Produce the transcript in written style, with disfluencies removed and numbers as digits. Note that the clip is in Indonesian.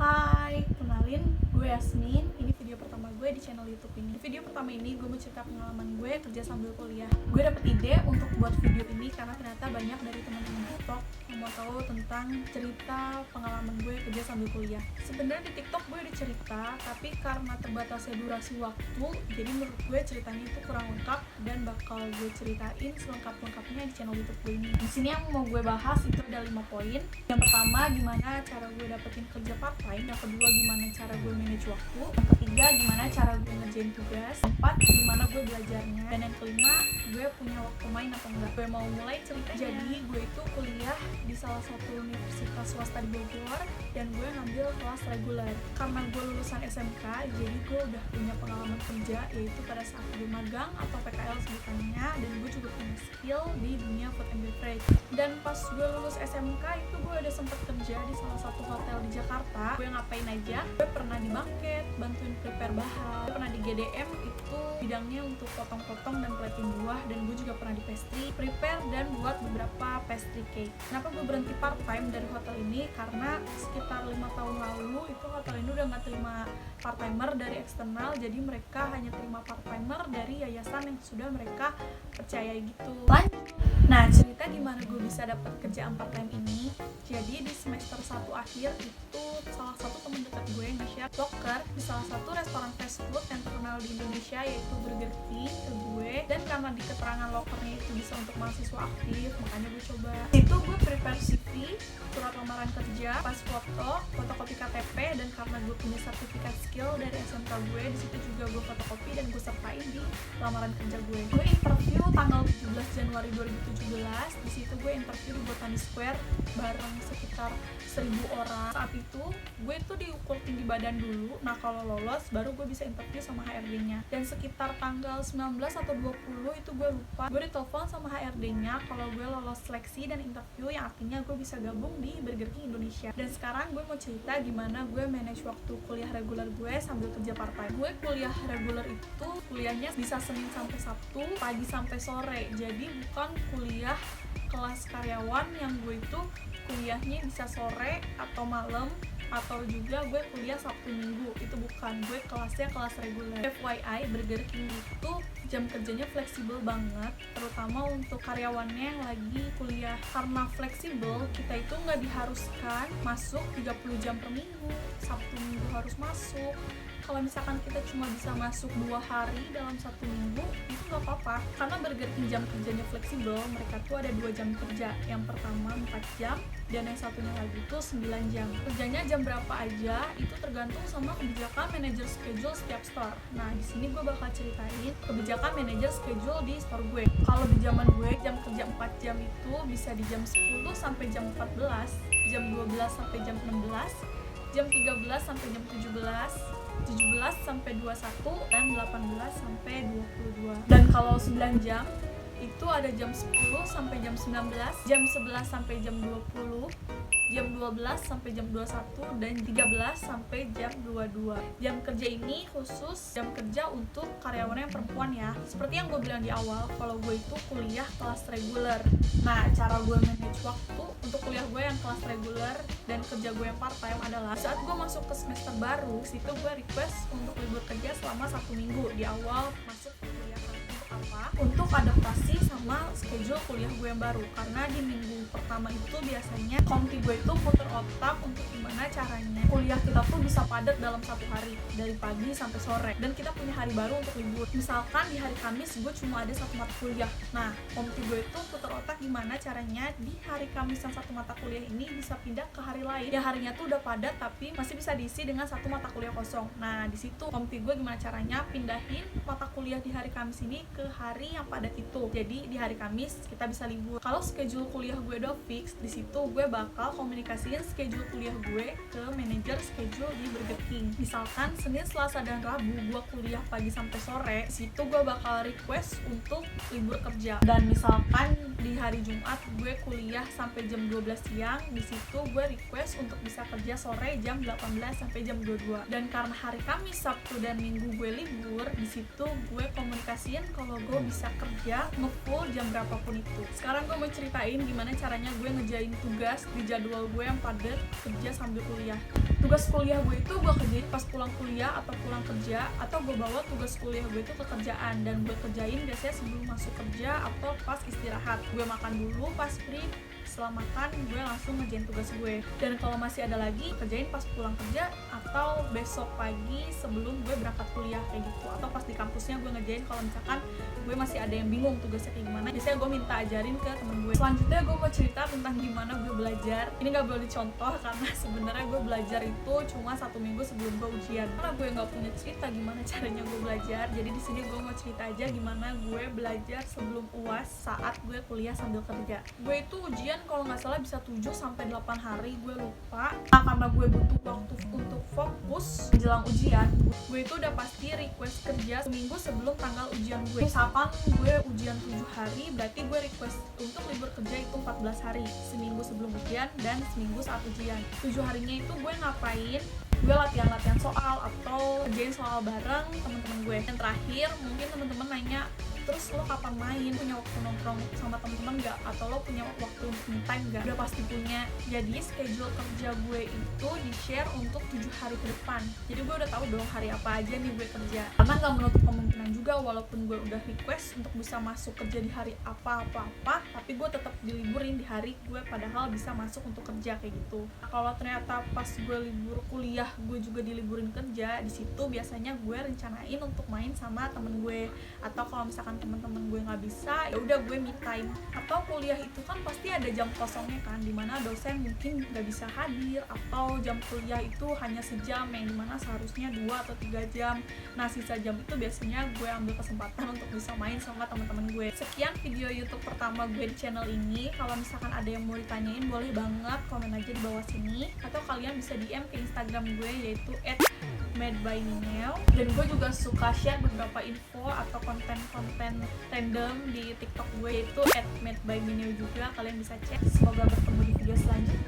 Hai, kenalin gue Yasmin. Ini video pertama gue di channel YouTube ini. Di video pertama ini gue mau cerita pengalaman gue kerja sambil kuliah. Gue dapet ide untuk buat video ini karena ternyata banyak dari teman-teman TikTok yang mau tahu tentang cerita pengalaman gue kerja sambil kuliah. Sebenarnya di TikTok gue udah cerita, tapi karena terbatasnya durasi waktu, jadi menurut gue ceritanya itu kurang lengkap dan bakal gue ceritain selengkap-lengkapnya di channel YouTube gue ini. Di sini yang mau gue bahas itu ada 5 poin. Yang pertama, gimana cara gue dapetin kerja part-time. Yang kedua, gimana cara gue manage waktu. Yang ketiga, gimana cara gue ngerjain tugas. Keempat, gimana gue belajarnya. Dan yang kelima, gue punya waktu main atau enggak. Gue mau mulai ceritanya. Jadi gue itu kuliah di salah satu universitas swasta di Bogor dan gue ngambil kelas reguler. Karena gue lulusan SMK, jadi gue udah punya pengalaman kerja, yaitu pada saat gue magang atau PKL sebutannya, dan gue juga punya skill di dunia food and beverage. Dan pas gue lulus SMK itu gue udah sempet kerja di salah satu hotel di Jakarta. Gue ngapain aja? Gue pernah di market, bantuin prepare bahan. Gue pernah di GDM, itu bidangnya untuk potong-potong dan plating buah. Dan gue juga pernah di pastry, prepare dan buat beberapa pastry cake. Kenapa gue berhenti part time dari hotel ini? Karena sekitar 5 tahun lalu itu hotel ini udah gak terima part timer dari eksternal, jadi mereka hanya terima part timer dari yayasan yang sudah mereka percayai gitu. Nah, cerita gimana gue bisa dapat kerjaan part time ini. Jadi di semester 1 akhir itu salah satu temen dekat gue yang nge-share locker di salah satu restoran fast food yang terkenal di Indonesia, yaitu Burger King, ke gue. Dan karena di keterangan lockernya itu bisa untuk mahasiswa aktif, makanya gue coba. Itu gue prepare CV, surat lamaran kerja, pas foto, fotokopi KTP, dan karena gue punya sertifikat skill dari SMK gue, di situ juga gue fotokopi dan gue sertain di lamaran kerja gue. Gue interview tanggal 17 Januari 2017. Di situ gue interview di Botani Square bareng sekitar 1000 orang. Saat itu gue tuh diukur tinggi badan dulu. Nah, kalau lolos baru gue bisa interview sama HRD-nya. Dan sekitar tanggal 19 atau 20 itu gue lupa, gue ditelepon sama HRD-nya kalau gue lolos seleksi dan interview, yang artinya gue bisa gabung di Burger King Indonesia. Dan sekarang gue mau cerita gimana gue manage waktu kuliah reguler gue sambil kerja part time. Gue kuliah reguler itu kuliahnya bisa Senin sampai Sabtu, pagi sampai sore. Jadi bukan kuliah kelas karyawan yang gue itu kuliahnya bisa sore atau malam, atau juga gue kuliah Sabtu Minggu. Itu bukan, gue kelasnya kelas reguler. FYI, Burger King itu jam kerjanya fleksibel banget, terutama untuk karyawannya yang lagi kuliah. Karena fleksibel, kita itu nggak diharuskan masuk 30 jam per minggu. Sabtu Minggu harus masuk. Kalau misalkan kita cuma bisa masuk 2 hari dalam 1 minggu, itu nggak apa-apa. Karena Burger King jam kerjanya fleksibel, mereka tuh ada 2 jam kerja. Yang pertama 4 jam, dan yang satunya lagi tuh 9 jam. Kerjanya jam berapa aja, itu tergantung sama kebijakan manajer schedule setiap store. Nah, di sini gue bakal ceritain kebijakan manajer schedule di store gue. Kalau di zaman gue, jam kerja 4 jam itu bisa di jam 10 sampai jam 14, jam 12 sampai jam 16, jam 13 sampai jam 17 sampai 21, dan 18 sampai 22. Dan kalau 9 jam itu ada jam 10 sampai jam 19, jam 11 sampai jam 20, jam 12 sampai jam 21, dan 13 sampai jam 22. Jam kerja ini khusus jam kerja untuk karyawan yang perempuan ya. Seperti yang gue bilang di awal, kalau gue itu kuliah kelas reguler. Nah, cara gue manage waktu untuk kuliah gue yang kelas reguler dan kerja gue yang part time adalah saat gue masuk ke semester baru, situ gue request untuk libur kerja selama 1 minggu di awal masuk kuliah. Untuk adaptasi sama schedule kuliah gue yang baru. Karena di minggu pertama itu biasanya komti gue itu puter otak untuk gimana caranya kuliah kita tuh bisa padat dalam 1 hari, dari pagi sampai sore, dan kita punya hari baru untuk libur. Misalkan di hari Kamis gue cuma ada 1 mata kuliah. Nah, komti gue itu puter otak gimana caranya di hari Kamis yang 1 mata kuliah ini bisa pindah ke hari lain yang harinya tuh udah padat tapi masih bisa diisi dengan 1 mata kuliah kosong. Nah, di situ komti gue gimana caranya pindahin mata kuliah di hari Kamis ini ke hari yang padat itu. Jadi di hari Kamis kita bisa libur. Kalau schedule kuliah gue udah fix, di situ gue bakal komunikasiin schedule kuliah gue ke manajer schedule di Burger King. Misalkan Senin, Selasa, dan Rabu gue kuliah pagi sampai sore, di situ gue bakal request untuk libur kerja. Dan misalkan di hari Jumat gue kuliah sampai jam 12 siang, di situ gue request untuk bisa kerja sore jam 18 sampai jam 22. Dan karena hari Kamis, Sabtu, dan Minggu gue libur, di situ gue komunikasiin kalau gue bisa kerja nge-full jam berapapun itu. Sekarang gue mau ceritain gimana caranya gue ngejain tugas di jadwal gue yang padat kerja sambil kuliah. Tugas kuliah gue itu gue kerjain pas pulang kuliah atau pulang kerja, atau gue bawa tugas kuliah gue itu ke kerjaan dan gue kerjain biasanya sebelum masuk kerja atau pas istirahat. Gue makan dulu pas free, setelah makan gue langsung ngerjain tugas gue. Dan kalau masih ada lagi, kerjain pas pulang kerja atau besok pagi sebelum gue berangkat kuliah kayak gitu. Atau pas di kampusnya gue ngerjain kalau misalkan gue masih ada yang bingung tugasnya kayak gimana, biasanya gue minta ajarin ke temen gue. Selanjutnya gue mau cerita tentang gimana gue belajar. Ini gak boleh dicontoh karena sebenarnya gue belajar itu cuma 1 minggu sebelum gue ujian. Karena gue gak punya cerita gimana caranya gue belajar, jadi di sini gue mau cerita aja gimana gue belajar sebelum UAS saat gue kuliah sambil kerja. Gue itu ujian kalau nggak salah bisa 7-8 hari, gue lupa. Nah, karena gue butuh waktu untuk fokus menjelang ujian, gue itu udah pasti request kerja seminggu sebelum tanggal ujian gue. Misalkan gue ujian 7 hari, berarti gue request untuk libur kerja itu 14 hari, seminggu sebelum ujian dan seminggu saat ujian. 7 harinya itu gue ngapain? Gue latihan soal atau kerjain soal bareng temen-temen gue. Yang terakhir, mungkin temen-temen nanya, terus lo kapan main, punya waktu nongkrong sama teman-teman gak, atau lo punya waktu untuk me time gak? Udah pasti punya. Jadi schedule kerja gue itu di share untuk 7 hari ke depan, jadi gue udah tahu dong hari apa aja nih gue kerja. Karena gak menutup kemungkinan juga walaupun gue udah request untuk bisa masuk kerja di hari apa-apa, tapi gue tetap diliburin di hari gue padahal bisa masuk untuk kerja kayak gitu. Nah, kalau ternyata pas gue libur kuliah gue juga diliburin kerja, di situ biasanya gue rencanain untuk main sama temen gue. Atau kalau misalkan teman-teman gue nggak bisa, ya udah gue me time. Atau kuliah itu kan pasti ada jam kosongnya kan, dimana dosen mungkin nggak bisa hadir, atau jam kuliah itu hanya sejam yang dimana seharusnya 2 atau 3 jam. Nah, sisa jam itu biasanya gue ambil kesempatan untuk bisa main sama teman-teman gue. Sekian video YouTube pertama gue di channel ini. Kalau misalkan ada yang mau ditanyain, boleh banget komen aja di bawah sini, atau kalian bisa DM ke Instagram gue yaitu @madebyminiau. Dan gue juga suka share beberapa info atau konten-konten random di TikTok gue yaitu @madebyminiau juga. Kalian bisa cek. Semoga bertemu di video selanjutnya.